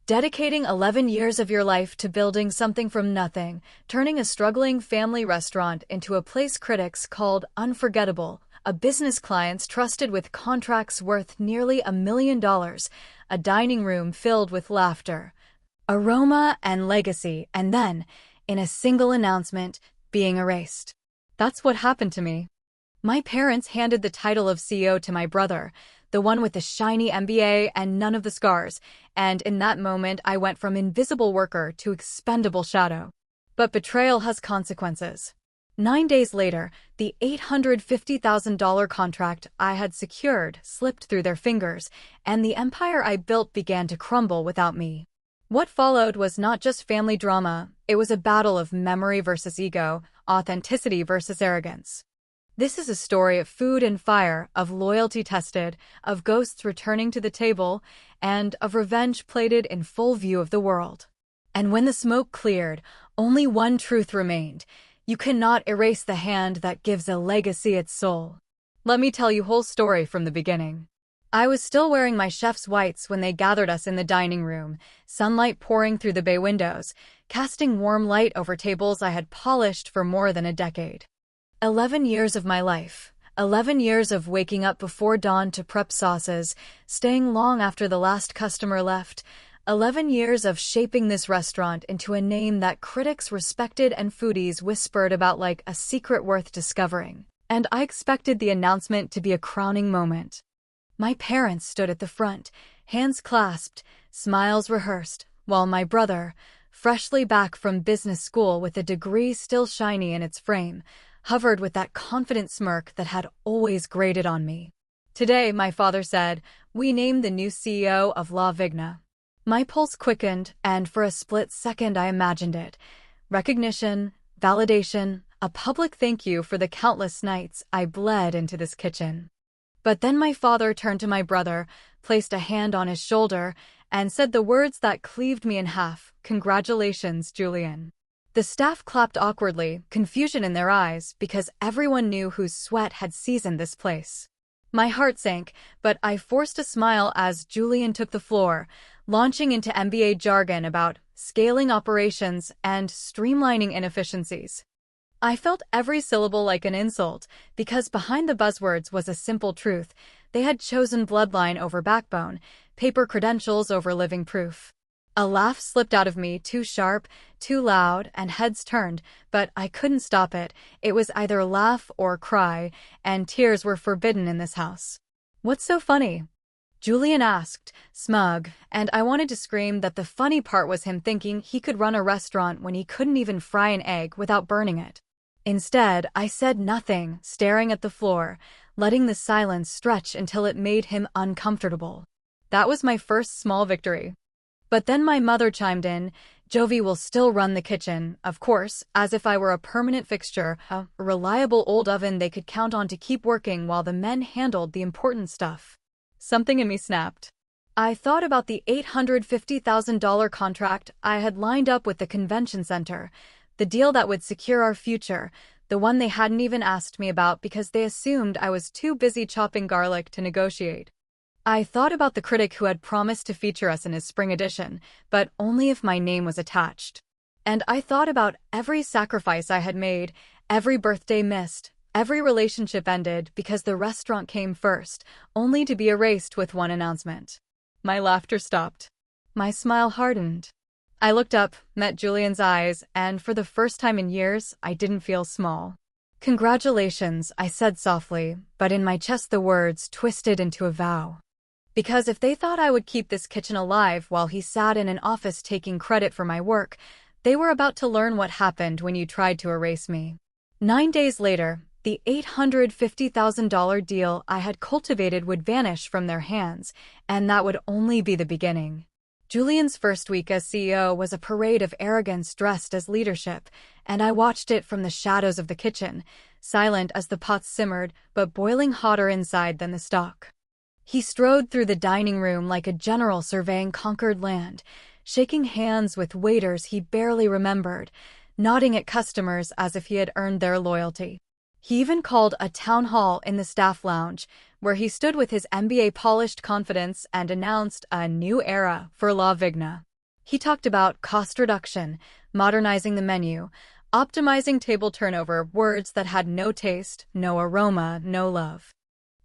Dedicating 11 years of your life to building something from nothing, turning a struggling family restaurant into a place critics called unforgettable, a business clients trusted with contracts worth nearly $1 million, a dining room filled with laughter, aroma, and legacy, and then, in a single announcement, being erased. That's what happened to me. My parents handed the title of CEO to my brother, the one with the shiny MBA and none of the scars, and in that moment I went from invisible worker to expendable shadow. But betrayal has consequences. 9 days later, the $850,000 contract I had secured slipped through their fingers, and the empire I built began to crumble without me. What followed was not just family drama, it was a battle of memory versus ego, authenticity versus arrogance. This is a story of food and fire, of loyalty tested, of ghosts returning to the table, and of revenge plated in full view of the world. And when the smoke cleared, only one truth remained. You cannot erase the hand that gives a legacy its soul. Let me tell you whole story from the beginning. I was still wearing my chef's whites when they gathered us in the dining room, sunlight pouring through the bay windows, casting warm light over tables I had polished for more than a decade. 11 years of my life. 11 years of waking up before dawn to prep sauces, staying long after the last customer left. 11 years of shaping this restaurant into a name that critics respected and foodies whispered about like a secret worth discovering. And I expected the announcement to be a crowning moment. My parents stood at the front, hands clasped, smiles rehearsed, while my brother, freshly back from business school with a degree still shiny in its frame, hovered with that confident smirk that had always grated on me. Today, my father said, we named the new CEO of La Vigna. My pulse quickened, and for a split second I imagined it. Recognition, validation, a public thank you for the countless nights I bled into this kitchen. But then my father turned to my brother, placed a hand on his shoulder, and said the words that cleaved me in half, "Congratulations, Julian." The staff clapped awkwardly, confusion in their eyes, because everyone knew whose sweat had seasoned this place. My heart sank, but I forced a smile as Julian took the floor, launching into MBA jargon about scaling operations and streamlining inefficiencies. I felt every syllable like an insult, because behind the buzzwords was a simple truth. They had chosen bloodline over backbone, paper credentials over living proof. A laugh slipped out of me, too sharp, too loud, and heads turned, but I couldn't stop it. It was either laugh or cry, and tears were forbidden in this house. "What's so funny?" Julian asked, smug, and I wanted to scream that the funny part was him thinking he could run a restaurant when he couldn't even fry an egg without burning it. Instead, I said nothing, staring at the floor, letting the silence stretch until it made him uncomfortable. That was my first small victory. But then my mother chimed in, "Jovi will still run the kitchen, of course," as if I were a permanent fixture, a reliable old oven they could count on to keep working while the men handled the important stuff. Something in me snapped. I thought about the $850,000 contract I had lined up with the convention center, the deal that would secure our future, the one they hadn't even asked me about because they assumed I was too busy chopping garlic to negotiate. I thought about the critic who had promised to feature us in his spring edition, but only if my name was attached. And I thought about every sacrifice I had made, every birthday missed, every relationship ended because the restaurant came first, only to be erased with one announcement. My laughter stopped. My smile hardened. I looked up, met Julian's eyes, and for the first time in years, I didn't feel small. "Congratulations," I said softly, but in my chest the words twisted into a vow. Because if they thought I would keep this kitchen alive while he sat in an office taking credit for my work, they were about to learn what happened when you tried to erase me. 9 days later, the $850,000 deal I had cultivated would vanish from their hands, and that would only be the beginning. Julian's first week as CEO was a parade of arrogance dressed as leadership, and I watched it from the shadows of the kitchen, silent as the pots simmered, but boiling hotter inside than the stock. He strode through the dining room like a general surveying conquered land, shaking hands with waiters he barely remembered, nodding at customers as if he had earned their loyalty. He even called a town hall in the staff lounge, where he stood with his MBA-polished confidence and announced a new era for La Vigna. He talked about cost reduction, modernizing the menu, optimizing table turnover, words that had no taste, no aroma, no love.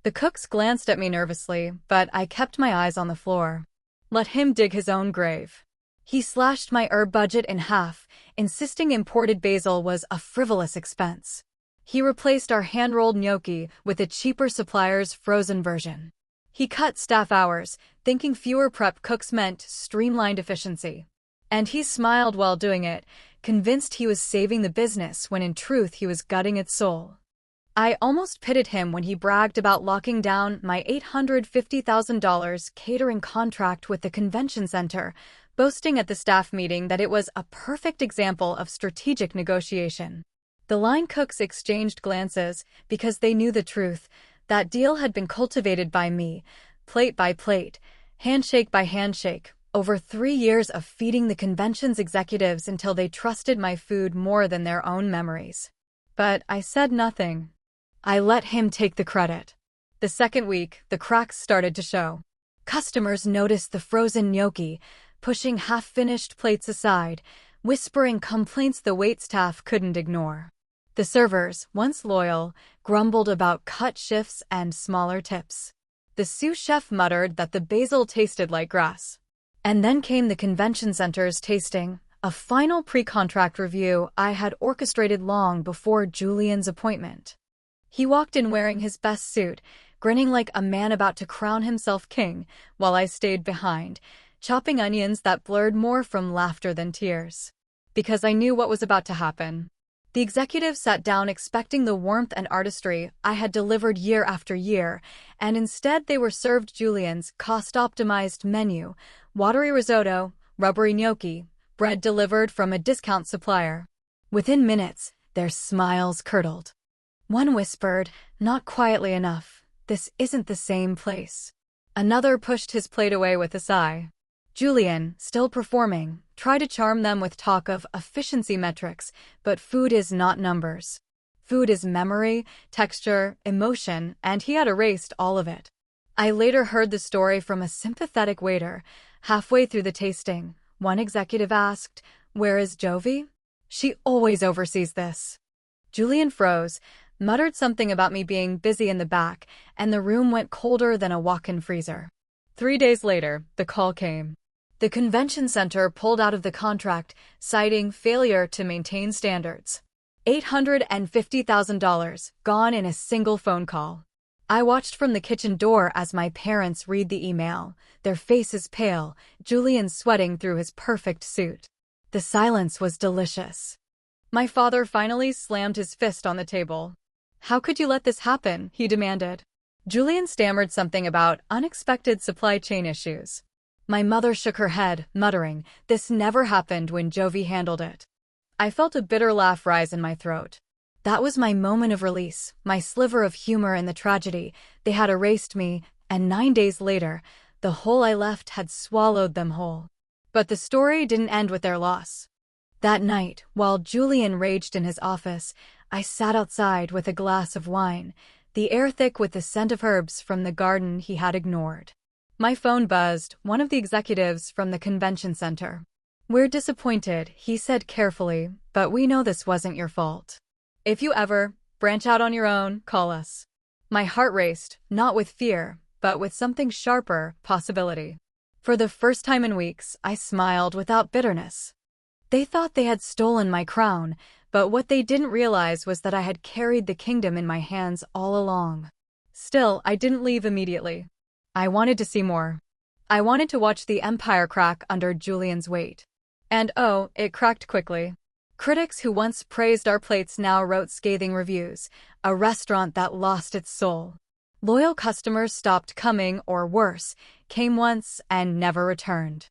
The cooks glanced at me nervously, but I kept my eyes on the floor. Let him dig his own grave. He slashed my herb budget in half, insisting imported basil was a frivolous expense. He replaced our hand-rolled gnocchi with a cheaper supplier's frozen version. He cut staff hours, thinking fewer prep cooks meant streamlined efficiency. And he smiled while doing it, convinced he was saving the business when in truth he was gutting its soul. I almost pitied him when he bragged about locking down my $850,000 catering contract with the convention center, boasting at the staff meeting that it was a perfect example of strategic negotiation. The line cooks exchanged glances because they knew the truth. That deal had been cultivated by me, plate by plate, handshake by handshake, over 3 years of feeding the convention's executives until they trusted my food more than their own memories. But I said nothing. I let him take the credit. The second week, the cracks started to show. Customers noticed the frozen gnocchi, pushing half-finished plates aside, whispering complaints the waitstaff couldn't ignore. The servers, once loyal, grumbled about cut shifts and smaller tips. The sous chef muttered that the basil tasted like grass. And then came the convention center's tasting, a final pre-contract review I had orchestrated long before Julian's appointment. He walked in wearing his best suit, grinning like a man about to crown himself king, while I stayed behind, chopping onions that blurred more from laughter than tears. Because I knew what was about to happen. The executives sat down expecting the warmth and artistry I had delivered year after year, and instead they were served Julian's cost-optimized menu, watery risotto, rubbery gnocchi, bread delivered from a discount supplier. Within minutes, their smiles curdled. One whispered, not quietly enough, "This isn't the same place." Another pushed his plate away with a sigh. Julian, still performing, tried to charm them with talk of efficiency metrics, but food is not numbers. Food is memory, texture, emotion, and he had erased all of it. I later heard the story from a sympathetic waiter. Halfway through the tasting, one executive asked, "Where is Jovi? She always oversees this." Julian froze, muttered something about me being busy in the back, and the room went colder than a walk-in freezer. 3 days later, the call came. The convention center pulled out of the contract, citing failure to maintain standards. $850,000 gone in a single phone call. I watched from the kitchen door as my parents read the email, their faces pale, Julian sweating through his perfect suit. The silence was delicious. My father finally slammed his fist on the table. "How could you let this happen?" he demanded. Julian stammered something about unexpected supply chain issues. My mother shook her head, muttering, "This never happened when Jovi handled it." I felt a bitter laugh rise in my throat. That was my moment of release, my sliver of humor in the tragedy. They had erased me, and 9 days later, the hole I left had swallowed them whole. But the story didn't end with their loss. That night, while Julian raged in his office, I sat outside with a glass of wine, the air thick with the scent of herbs from the garden he had ignored. My phone buzzed, one of the executives from the convention center. "We're disappointed," he said carefully, "but we know this wasn't your fault. If you ever branch out on your own, call us." My heart raced, not with fear, but with something sharper, possibility. For the first time in weeks, I smiled without bitterness. They thought they had stolen my crown, but what they didn't realize was that I had carried the kingdom in my hands all along. Still, I didn't leave immediately. I wanted to see more. I wanted to watch the empire crack under Julian's weight. And oh, it cracked quickly. Critics who once praised our plates now wrote scathing reviews, a restaurant that lost its soul. Loyal customers stopped coming, or worse, came once and never returned.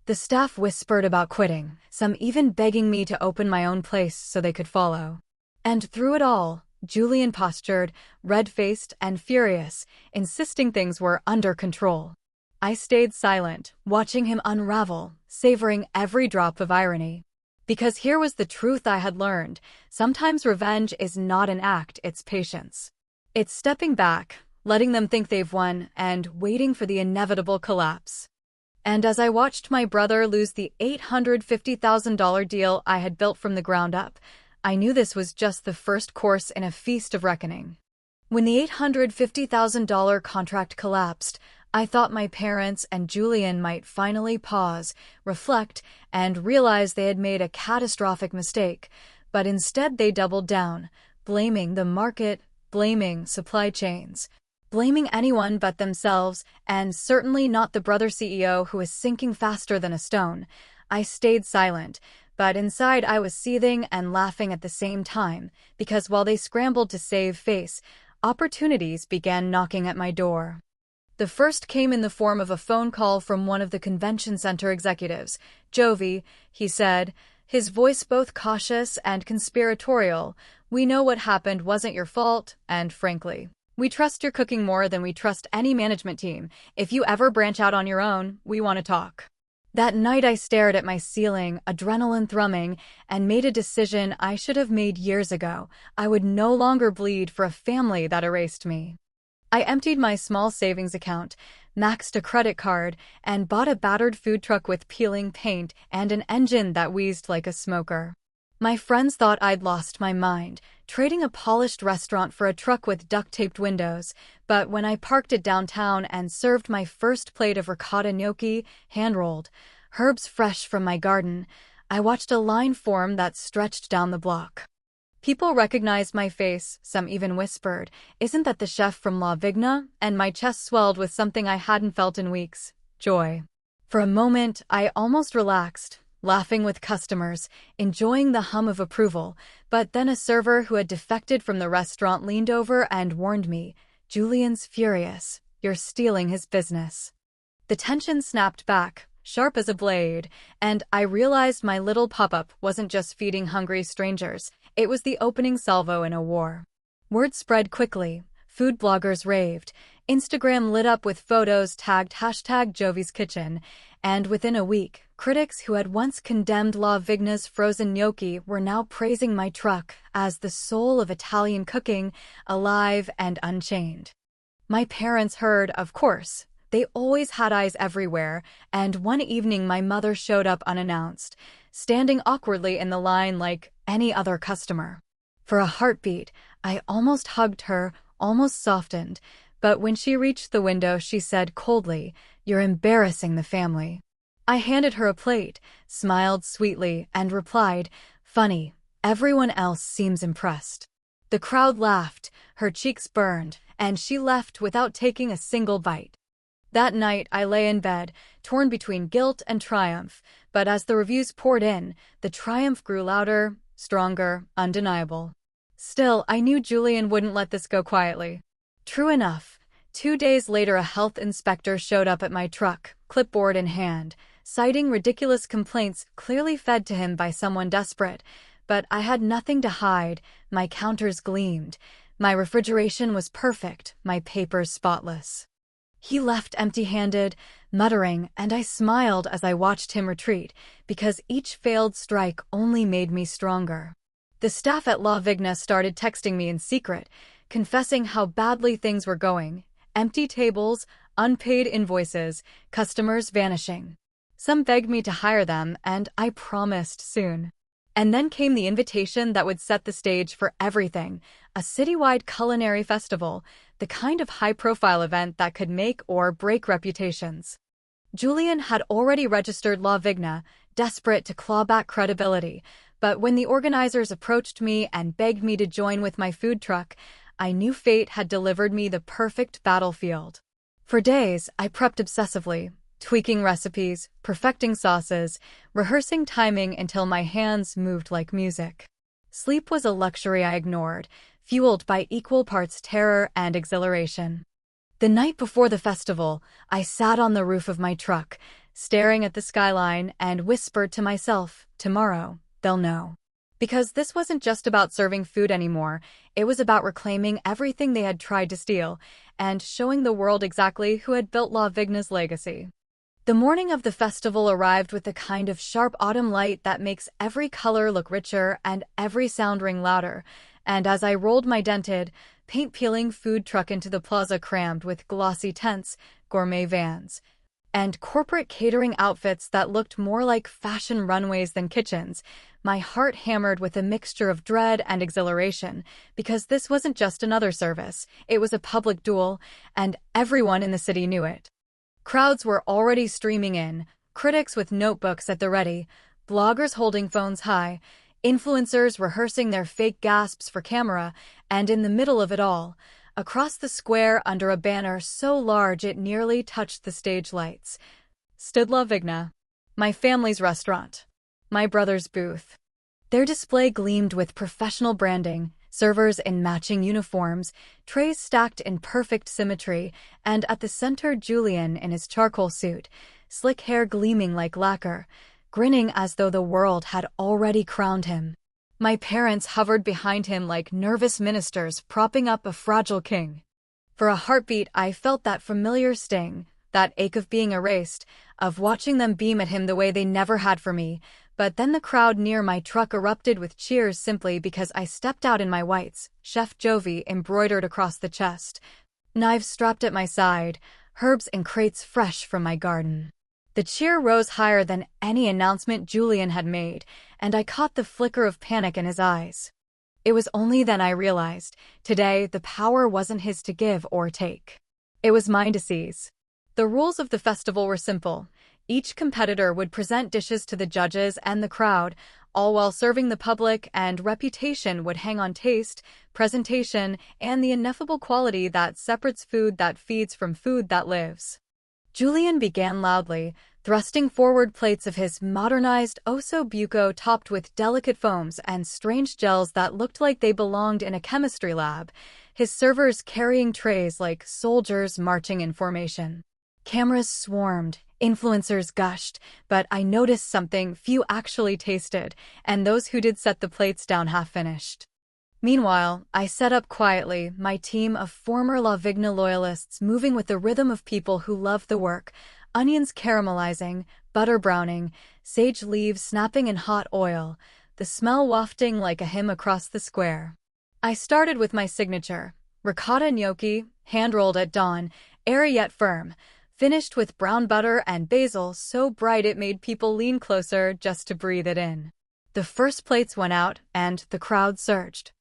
The staff whispered about quitting, some even begging me to open my own place so they could follow. And through it all, Julian postured, red-faced and furious, insisting things were under control. I stayed silent, watching him unravel, savoring every drop of irony. Because here was the truth I had learned: sometimes revenge is not an act, it's patience. It's stepping back, letting them think they've won, and waiting for the inevitable collapse. And as I watched my brother lose the $850,000 deal I had built from the ground up, I knew this was just the first course in a feast of reckoning. When the $850,000 contract collapsed, I thought my parents and Julian might finally pause, reflect, and realize they had made a catastrophic mistake, but instead they doubled down, blaming the market, blaming supply chains, blaming anyone but themselves, and certainly not the brother CEO who was sinking faster than a stone. I stayed silent, but inside I was seething and laughing at the same time, because while they scrambled to save face, opportunities began knocking at my door. The first came in the form of a phone call from one of the convention center executives. "Jovi," he said, his voice both cautious and conspiratorial, "we know what happened wasn't your fault, and frankly, we trust your cooking more than we trust any management team. If you ever branch out on your own, we want to talk." That night I stared at my ceiling, adrenaline thrumming, and made a decision I should have made years ago. I would no longer bleed for a family that erased me. I emptied my small savings account, maxed a credit card, and bought a battered food truck with peeling paint and an engine that wheezed like a smoker. My friends thought I'd lost my mind, trading a polished restaurant for a truck with duct-taped windows, but when I parked it downtown and served my first plate of ricotta gnocchi, hand-rolled, herbs fresh from my garden, I watched a line form that stretched down the block. People recognized my face, some even whispered, "Isn't that the chef from La Vigna?" And my chest swelled with something I hadn't felt in weeks: joy. For a moment, I almost relaxed, laughing with customers, enjoying the hum of approval, but then a server who had defected from the restaurant leaned over and warned me, "Julian's furious. You're stealing his business." The tension snapped back, sharp as a blade, and I realized my little pop-up wasn't just feeding hungry strangers. It was the opening salvo in a war. Word spread quickly. Food bloggers raved. Instagram lit up with photos tagged #Jovi's Kitchen, and within a week, critics who had once condemned La Vigna's frozen gnocchi were now praising my truck as the soul of Italian cooking, alive and unchained. My parents heard, of course. They always had eyes everywhere, and one evening my mother showed up unannounced, standing awkwardly in the line like any other customer. For a heartbeat, I almost hugged her, almost softened, but when she reached the window she said coldly, "You're embarrassing the family." I handed her a plate, smiled sweetly, and replied, "Funny, everyone else seems impressed." The crowd laughed, her cheeks burned, and she left without taking a single bite. That night, I lay in bed, torn between guilt and triumph, but as the reviews poured in, the triumph grew louder, stronger, undeniable. Still, I knew Julian wouldn't let this go quietly. True enough, 2 days later a health inspector showed up at my truck, clipboard in hand, citing ridiculous complaints clearly fed to him by someone desperate, but I had nothing to hide. My counters gleamed. My refrigeration was perfect, my papers spotless. He left empty-handed, muttering, and I smiled as I watched him retreat, because each failed strike only made me stronger. The staff at La Vigna started texting me in secret, confessing how badly things were going: empty tables, unpaid invoices, customers vanishing. Some begged me to hire them, and I promised soon. And then came the invitation that would set the stage for everything: a citywide culinary festival, the kind of high-profile event that could make or break reputations. Julian had already registered La Vigna, desperate to claw back credibility, but when the organizers approached me and begged me to join with my food truck, I knew fate had delivered me the perfect battlefield. For days, I prepped obsessively, tweaking recipes, perfecting sauces, rehearsing timing until my hands moved like music. Sleep was a luxury I ignored, fueled by equal parts terror and exhilaration. The night before the festival, I sat on the roof of my truck, staring at the skyline, and whispered to myself, "Tomorrow, they'll know." Because this wasn't just about serving food anymore, it was about reclaiming everything they had tried to steal, and showing the world exactly who had built La Vigna's legacy. The morning of the festival arrived with the kind of sharp autumn light that makes every color look richer and every sound ring louder, and as I rolled my dented, paint-peeling food truck into the plaza crammed with glossy tents, gourmet vans, and corporate catering outfits that looked more like fashion runways than kitchens. My heart hammered with a mixture of dread and exhilaration, because this wasn't just another service, it was a public duel, and everyone in the city knew it. Crowds were already streaming in, critics with notebooks at the ready, bloggers holding phones high, influencers rehearsing their fake gasps for camera, and in the middle of it all, across the square under a banner so large it nearly touched the stage lights, stood La Vigna, my family's restaurant, my brother's booth. Their display gleamed with professional branding, servers in matching uniforms, trays stacked in perfect symmetry, and at the center Julian in his charcoal suit, slick hair gleaming like lacquer, grinning as though the world had already crowned him. My parents hovered behind him like nervous ministers propping up a fragile king. For a heartbeat, I felt that familiar sting, that ache of being erased, of watching them beam at him the way they never had for me. But then the crowd near my truck erupted with cheers simply because I stepped out in my whites, Chef Jovi embroidered across the chest, knives strapped at my side, herbs in crates fresh from my garden. The cheer rose higher than any announcement Julian had made, and I caught the flicker of panic in his eyes. It was only then I realized, today the power wasn't his to give or take. It was mine to seize. The rules of the festival were simple. Each competitor would present dishes to the judges and the crowd, all while serving the public, and reputation would hang on taste, presentation, and the ineffable quality that separates food that feeds from food that lives. Julian began loudly, thrusting forward plates of his modernized osso buco topped with delicate foams and strange gels that looked like they belonged in a chemistry lab, his servers carrying trays like soldiers marching in formation. Cameras swarmed, influencers gushed, but I noticed something few actually tasted, and those who did set the plates down half-finished. Meanwhile, I set up quietly, my team of former La Vigna loyalists moving with the rhythm of people who love the work, onions caramelizing, butter browning, sage leaves snapping in hot oil, the smell wafting like a hymn across the square. I started with my signature, ricotta gnocchi, hand-rolled at dawn, airy yet firm, finished with brown butter and basil so bright it made people lean closer just to breathe it in. The first plates went out, and the crowd surged.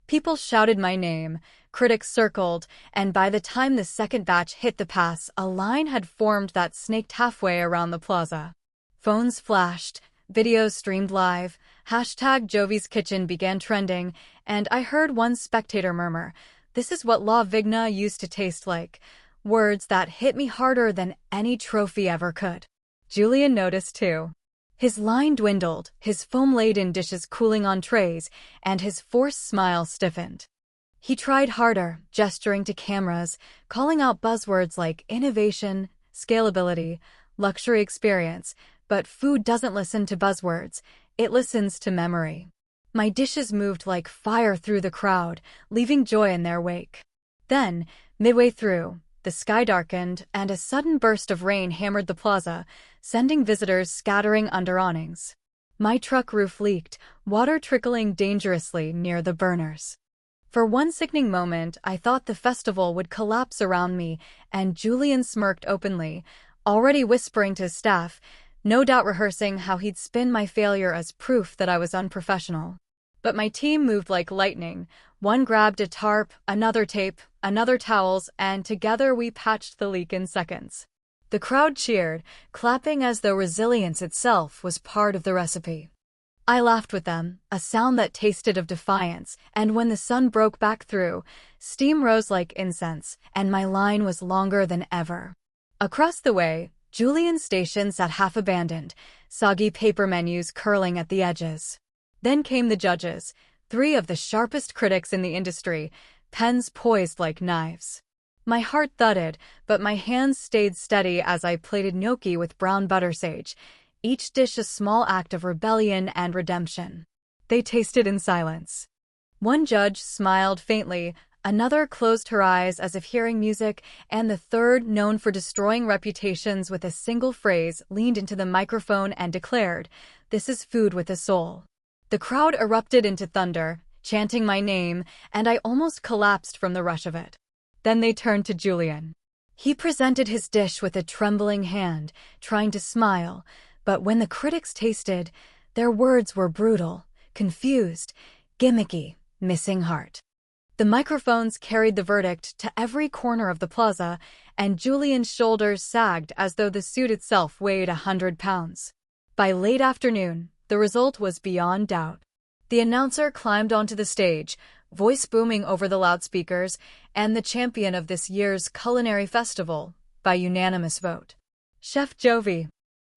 People shouted my name, critics circled, and by the time the second batch hit the pass, a line had formed that snaked halfway around the plaza. Phones flashed, videos streamed live, hashtag Jovi's Kitchen began trending, and I heard one spectator murmur, "This is what La Vigna used to taste like," words that hit me harder than any trophy ever could. Julian noticed too. His line dwindled, his foam-laden dishes cooling on trays, and his forced smile stiffened. He tried harder, gesturing to cameras, calling out buzzwords like innovation, scalability, luxury experience, but food doesn't listen to buzzwords, it listens to memory. My dishes moved like fire through the crowd, leaving joy in their wake. Then, midway through, the sky darkened, and a sudden burst of rain hammered the plaza, sending visitors scattering under awnings. My truck roof leaked, water trickling dangerously near the burners. For one sickening moment, I thought the festival would collapse around me, and Julian smirked openly, already whispering to his staff, no doubt rehearsing how he'd spin my failure as proof that I was unprofessional. But my team moved like lightning. One grabbed a tarp, another tape, another towels, and together we patched the leak in seconds. The crowd cheered, clapping as though resilience itself was part of the recipe. I laughed with them, a sound that tasted of defiance, and when the sun broke back through, steam rose like incense, and my line was longer than ever. Across the way, Julian's station sat half-abandoned, soggy paper menus curling at the edges. Then came the judges, 3 of the sharpest critics in the industry, pens poised like knives. My heart thudded, but my hands stayed steady as I plated gnocchi with brown butter sage, each dish a small act of rebellion and redemption. They tasted in silence. One judge smiled faintly, another closed her eyes as if hearing music, and the third, known for destroying reputations with a single phrase, leaned into the microphone and declared, "This is food with a soul." The crowd erupted into thunder, chanting my name, and I almost collapsed from the rush of it. Then they turned to Julian. He presented his dish with a trembling hand, trying to smile, but when the critics tasted, their words were brutal, confused, gimmicky, missing heart. The microphones carried the verdict to every corner of the plaza, and Julian's shoulders sagged as though the suit itself weighed 100 pounds. By late afternoon, the result was beyond doubt. The announcer climbed onto the stage, voice booming over the loudspeakers, and the champion of this year's culinary festival, by unanimous vote. Chef Jovi.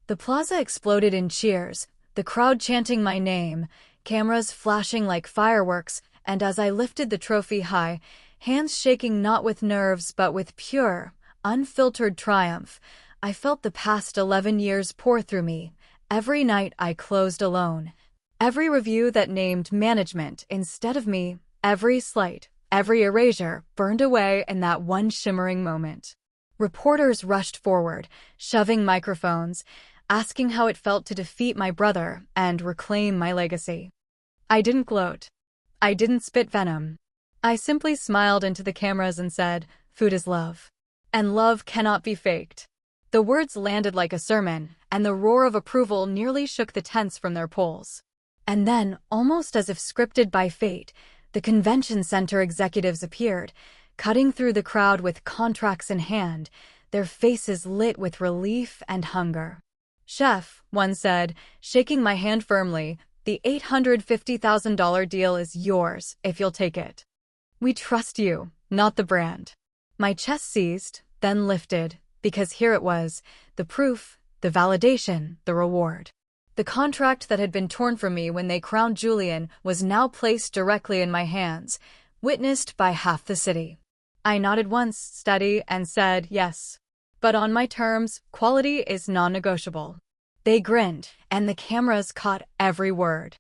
The plaza exploded in cheers, the crowd chanting my name, cameras flashing like fireworks, and as I lifted the trophy high, hands shaking not with nerves but with pure, unfiltered triumph, I felt the past 11 years pour through me. Every night I closed alone. Every review that named management instead of me, every slight, every erasure burned away in that one shimmering moment. Reporters rushed forward, shoving microphones, asking how it felt to defeat my brother and reclaim my legacy. I didn't gloat. I didn't spit venom. I simply smiled into the cameras and said, "Food is love. And love cannot be faked." The words landed like a sermon, and the roar of approval nearly shook the tents from their poles. And then, almost as if scripted by fate, the convention center executives appeared, cutting through the crowd with contracts in hand, their faces lit with relief and hunger. "Chef," one said, shaking my hand firmly, "the $850,000 deal is yours if you'll take it. We trust you, not the brand." My chest seized, then lifted, because here it was, the proof, the validation, the reward. The contract that had been torn from me when they crowned Julian was now placed directly in my hands, witnessed by half the city. I nodded once, steady, and said yes. But on my terms, quality is non-negotiable. They grinned, and the cameras caught every word.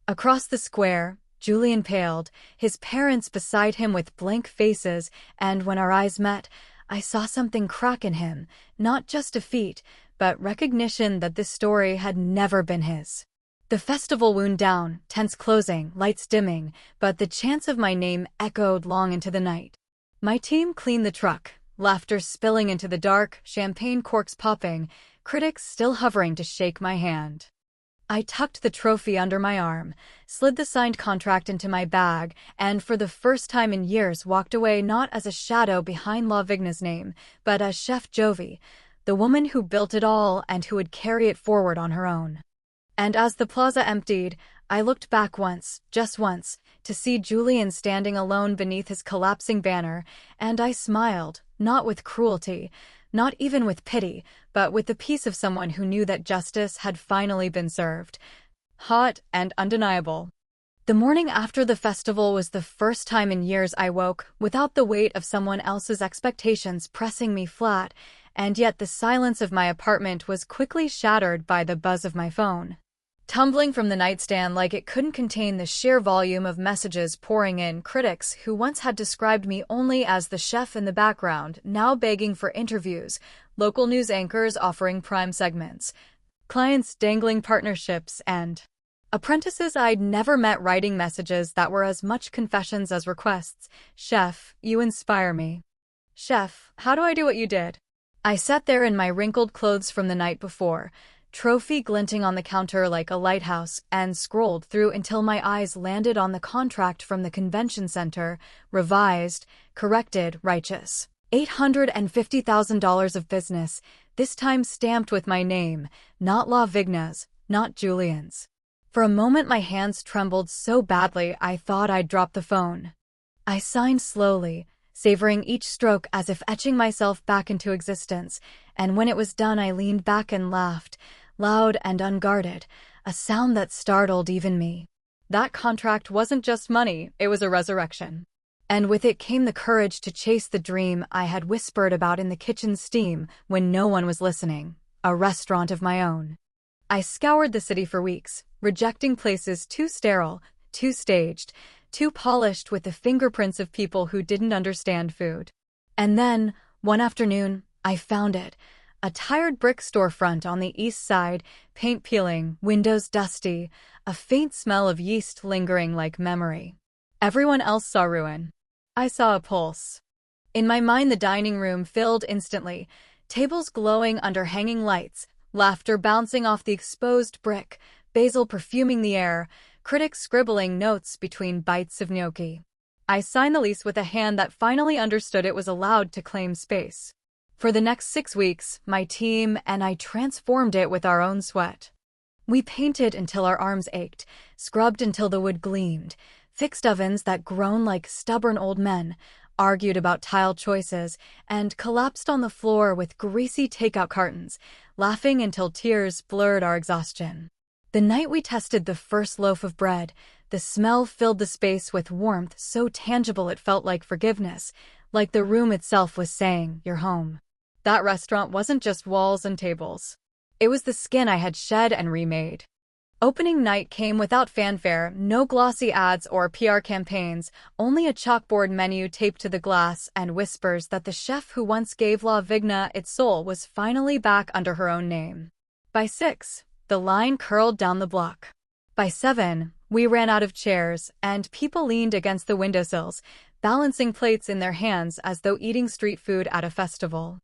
Across the square, Julian paled, his parents beside him with blank faces, and when our eyes met, I saw something crack in him, not just defeat, but recognition that this story had never been his. The festival wound down, tents closing, lights dimming, but the chants of my name echoed long into the night. My team cleaned the truck, laughter spilling into the dark, champagne corks popping, critics still hovering to shake my hand. I tucked the trophy under my arm, slid the signed contract into my bag, and for the first time in years walked away not as a shadow behind La Vigna's name, but as Chef Jovi, the woman who built it all and who would carry it forward on her own. And as the plaza emptied, I looked back once, just once, to see Julian standing alone beneath his collapsing banner, and I smiled, not with cruelty, not even with pity, but with the peace of someone who knew that justice had finally been served. Hot and undeniable. The morning after the festival was the first time in years I woke without the weight of someone else's expectations pressing me flat, and yet the silence of my apartment was quickly shattered by the buzz of my phone. Tumbling from the nightstand like it couldn't contain the sheer volume of messages pouring in, critics who once had described me only as the chef in the background, now begging for interviews, local news anchors offering prime segments, clients dangling partnerships, and apprentices I'd never met writing messages that were as much confessions as requests. "Chef, you inspire me. Chef, how do I do what you did?" I sat there in my wrinkled clothes from the night before, trophy glinting on the counter like a lighthouse, and scrolled through until my eyes landed on the contract from the convention center, revised, corrected, righteous. $850,000 of business, this time stamped with my name, not La Vigna's, not Julian's. For a moment my hands trembled so badly I thought I'd drop the phone. I signed slowly, savoring each stroke as if etching myself back into existence, and when it was done I leaned back and laughed, loud and unguarded, a sound that startled even me. That contract wasn't just money, it was a resurrection. And with it came the courage to chase the dream I had whispered about in the kitchen steam when no one was listening, a restaurant of my own. I scoured the city for weeks, rejecting places too sterile, too staged, too polished with the fingerprints of people who didn't understand food. And then, one afternoon, I found it. A tired brick storefront on the east side, paint peeling, windows dusty, a faint smell of yeast lingering like memory. Everyone else saw ruin. I saw a pulse. In my mind, the dining room filled instantly, tables glowing under hanging lights, laughter bouncing off the exposed brick, basil perfuming the air, critics scribbling notes between bites of gnocchi. I signed the lease with a hand that finally understood it was allowed to claim space. For the next 6 weeks, my team and I transformed it with our own sweat. We painted until our arms ached, scrubbed until the wood gleamed, fixed ovens that groaned like stubborn old men, argued about tile choices, and collapsed on the floor with greasy takeout cartons, laughing until tears blurred our exhaustion. The night we tested the first loaf of bread, the smell filled the space with warmth so tangible it felt like forgiveness, like the room itself was saying, "You're home." That restaurant wasn't just walls and tables. It was the skin I had shed and remade. Opening night came without fanfare, no glossy ads or PR campaigns, only a chalkboard menu taped to the glass and whispers that the chef who once gave La Vigna its soul was finally back under her own name. By 6, the line curled down the block. By 7, we ran out of chairs, and people leaned against the windowsills, balancing plates in their hands as though eating street food at a festival.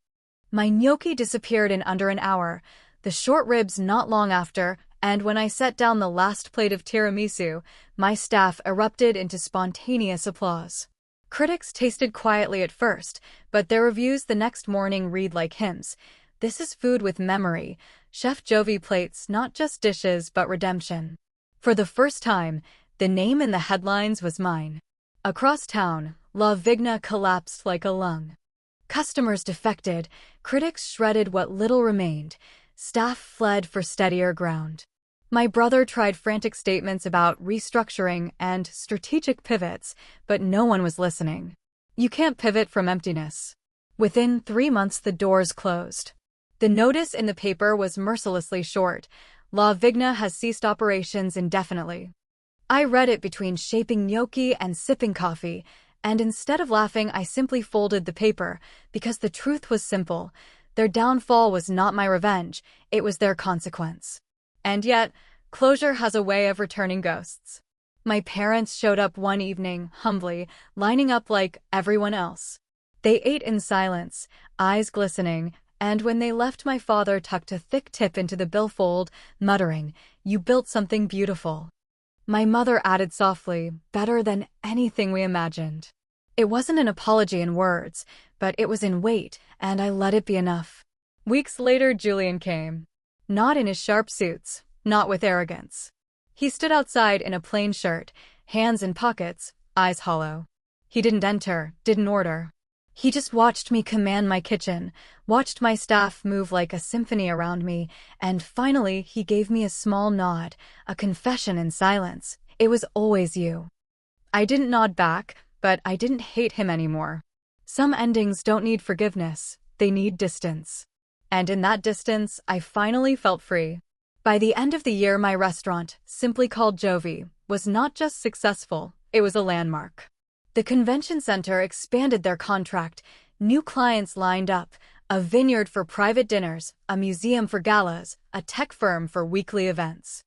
My gnocchi disappeared in under an hour, the short ribs not long after, and when I set down the last plate of tiramisu, my staff erupted into spontaneous applause. Critics tasted quietly at first, but their reviews the next morning read like hymns. "This is food with memory. Chef Jovi plates not just dishes but redemption." For the first time, the name in the headlines was mine. Across town, La Vigna collapsed like a lung. Customers defected, critics shredded what little remained, staff fled for steadier ground. My brother tried frantic statements about restructuring and strategic pivots, but no one was listening. You can't pivot from emptiness. Within 3 months, the doors closed. The notice in the paper was mercilessly short. La Vigna has ceased operations indefinitely. I read it between shaping gnocchi and sipping coffee, and instead of laughing, I simply folded the paper, because the truth was simple. Their downfall was not my revenge, it was their consequence. And yet, closure has a way of returning ghosts. My parents showed up one evening, humbly, lining up like everyone else. They ate in silence, eyes glistening, and when they left, my father tucked a thick tip into the billfold, muttering, "You built something beautiful." My mother added softly, "Better than anything we imagined." It wasn't an apology in words, but it was in weight, and I let it be enough. Weeks later, Julian came. Not in his sharp suits, not with arrogance. He stood outside in a plain shirt, hands in pockets, eyes hollow. He didn't enter, didn't order. He just watched me command my kitchen, watched my staff move like a symphony around me, and finally he gave me a small nod, a confession in silence. "It was always you." I didn't nod back, but I didn't hate him anymore. Some endings don't need forgiveness, they need distance. And in that distance, I finally felt free. By the end of the year, my restaurant, simply called Jovi, was not just successful, it was a landmark. The convention center expanded their contract, new clients lined up, a vineyard for private dinners, a museum for galas, a tech firm for weekly events.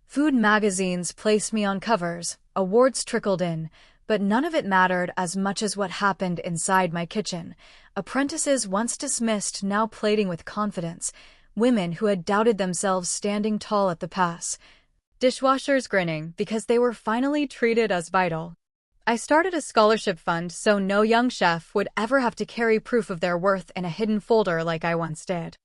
Food magazines placed me on covers, awards trickled in, but none of it mattered as much as what happened inside my kitchen. Apprentices once dismissed now plating with confidence, women who had doubted themselves standing tall at the pass, dishwashers grinning because they were finally treated as vital. I started a scholarship fund so no young chef would ever have to carry proof of their worth in a hidden folder like I once did.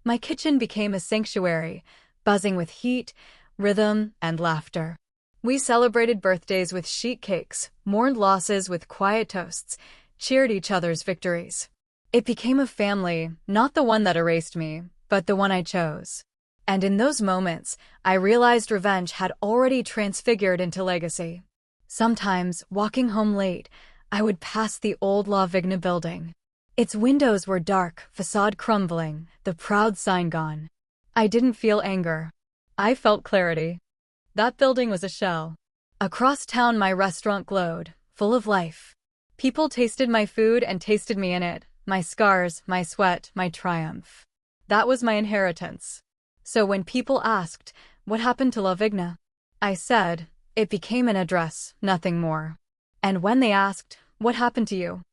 My kitchen became a sanctuary, buzzing with heat, rhythm, and laughter. We celebrated birthdays with sheet cakes, mourned losses with quiet toasts, cheered each other's victories. It became a family, not the one that erased me, but the one I chose. And in those moments, I realized revenge had already transfigured into legacy. Sometimes, walking home late, I would pass the old La Vigna building. Its windows were dark, facade crumbling, the proud sign gone. I didn't feel anger. I felt clarity. That building was a shell. Across town, my restaurant glowed, full of life. People tasted my food and tasted me in it, my scars, my sweat, my triumph. That was my inheritance. So when people asked, "What happened to La Vigna?" I said, "It became an address, nothing more." And when they asked, "What happened to you?"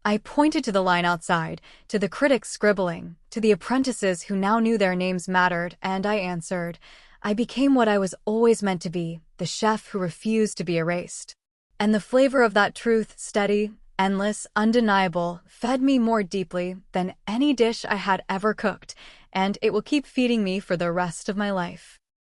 I pointed to the line outside, to the critics scribbling, to the apprentices who now knew their names mattered, and I answered, I became what I was always meant to be, the chef who refused to be erased. And the flavor of that truth, steady, endless, undeniable, fed me more deeply than any dish I had ever cooked, and it will keep feeding me for the rest of my life.